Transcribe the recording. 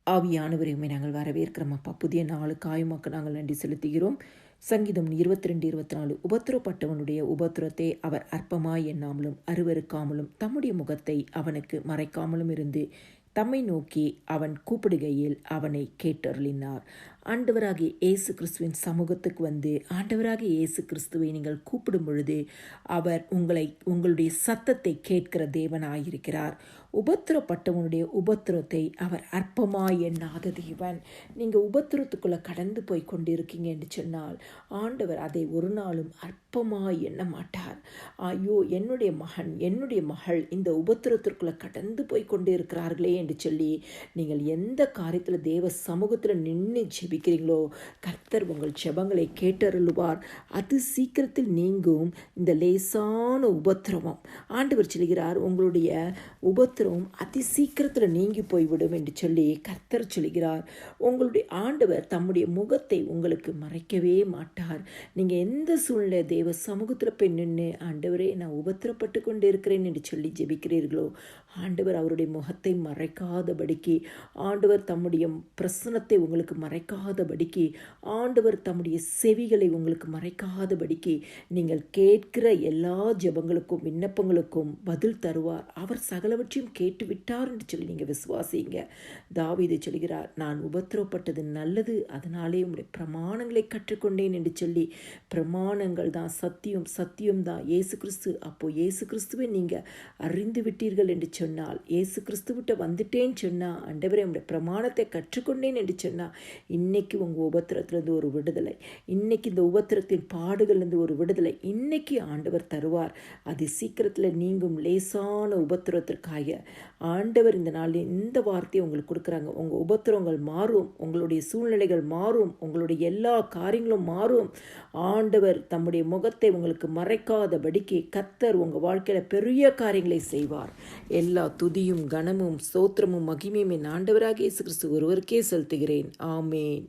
ஆவியானவரையுமே நாங்கள் வரவேற்கிறோம் அப்பா. புதிய நாளுக்காயுமாக்கு நாங்கள் நன்றி செலுத்துகிறோம். சங்கீதம் 22:24 உபத்திரப்பட்டவனுடைய உபத்திரத்தை அவர் அற்பமாய் எண்ணாமலும் அருவருக்காமலும் தம்முடைய முகத்தை அவனுக்கு மறைக்காமலும் இருந்து தம்மை நோக்கி அவன் கூப்பிடுகையில் அவனை கேட்டருளினார். ஆண்டவராகிய இயேசு கிறிஸ்துவின் சமூகத்துக்கு வந்து ஆண்டவராகிய இயேசு கிறிஸ்துவை நீங்கள் கூப்பிடும் பொழுது அவர் உங்களுடைய சத்தத்தை கேட்கிற தேவனாயிருக்கிறார். உபத்திரப்பட்டவனுடைய உபத்திரத்தை அவர் அற்பமாய் எண்ணாத தேவன். நீங்கள் உபத்திரத்துக்குள்ளே கடந்து போய் கொண்டிருக்கீங்க என்று சொன்னால் ஆண்டவர் அதை ஒரு நாளும் அற்பமாய் எண்ண மாட்டார். ஐயோ, என்னுடைய மகன் என்னுடைய மகள் இந்த உபத்திரத்திற்குள்ளே கடந்து போய் கொண்டு இருக்கிறார்களே என்று சொல்லி நீங்கள் எந்த காரியத்தில் தேவ சமூகத்தில் நின்று ஜெபிக்கிறீங்களோ கர்த்தர் உங்கள் ஜெபங்களை கேட்டருளுவார். அது சீக்கிரத்தில் நீங்கும் இந்த லேசான உபத்திரவம். ஆண்டவர் சொல்கிறார், உங்களுடைய உபத்திரவம் அதி சீக்கிரத்தில் நீங்கி போய்விடும் என்று சொல்லி கர்த்தர் சொல்கிறார். உங்களுடைய ஆண்டவர் தம்முடைய முகத்தை உங்களுக்கு மறைக்கவே மாட்டார். நீங்கள் எந்த சூழ்நிலை தேவ சமூகத்தில் போய் நின்று ஆண்டவரே நான் உபத்திரப்பட்டு கொண்டு இருக்கிறேன் என்று சொல்லி ஜெபிக்கிறீர்களோ ஆண்டவர் அவருடைய முகத்தை மறைக்காதபடிக்கு, ஆண்டவர் தம்முடைய பிரசனத்தை உங்களுக்கு மறைக்காதபடிக்கு, ஆண்டவர் தம்முடைய செவிகளை உங்களுக்கு மறைக்காதபடிக்கு நீங்கள் கேட்கிற எல்லா ஜெபங்களுக்கும் விண்ணப்பங்களுக்கும் பதில் தருவார். அவர் சகலவற்றையும் கேட்டு விட்டார் என்று சொல்லி நீங்கள் விசுவாசிங்க. தாவீது சொல்கிறார், நான் உபத்திரப்பட்டது நல்லது, அதனாலே உங்களுடைய பிரமாணங்களை கற்றுக்கொண்டேன் என்று சொல்லி. பிரமாணங்கள் தான் சத்தியம், சத்தியம் தான் இயேசு கிறிஸ்து. அப்போ இயேசு கிறிஸ்துவை நீங்கள் அறிந்து விட்டீர்கள் என்று சொன்னால், இயேசு கிறிஸ்துவிட்ட வந்துட்டேன்னு சொன்னால், ஆண்டவரே உங்களுடைய பிரமாணத்தை கற்றுக்கொண்டேன் என்று சொன்னால் இன்னைக்கு உங்கள் உபத்திரத்திலிருந்து ஒரு விடுதலை, இன்னைக்கு இந்த உபத்திரத்தின் பாடுகள்லேருந்து ஒரு விடுதலை இன்னைக்கு ஆண்டவர் தருவார். அது சீக்கிரத்தில் நீங்கும் லேசான உபத்திரத்திற்காக ஆண்டவர் இந்த நாளில் இந்த வார்த்தையை உங்களுக்கு கொடுக்குறாங்க. உங்கள் உபத்திரங்கள் மாறும், உங்களுடைய சூழ்நிலைகள் மாறும், உங்களுடைய எல்லா காரியங்களும் மாறும். ஆண்டவர் தம்முடைய முகத்தை உங்களுக்கு மறைக்காதபடிக்கு கர்த்தர் உங்கள் வாழ்க்கையில் பெரிய காரியங்களை செய்வார். எல்லா துதியும் கனமும் ஸ்தோத்திரமும் மகிமையும் என் ஆண்டவராகிய இயேசு கிறிஸ்து ஒருவருக்கே செலுத்துகிறேன். ஆமேன்.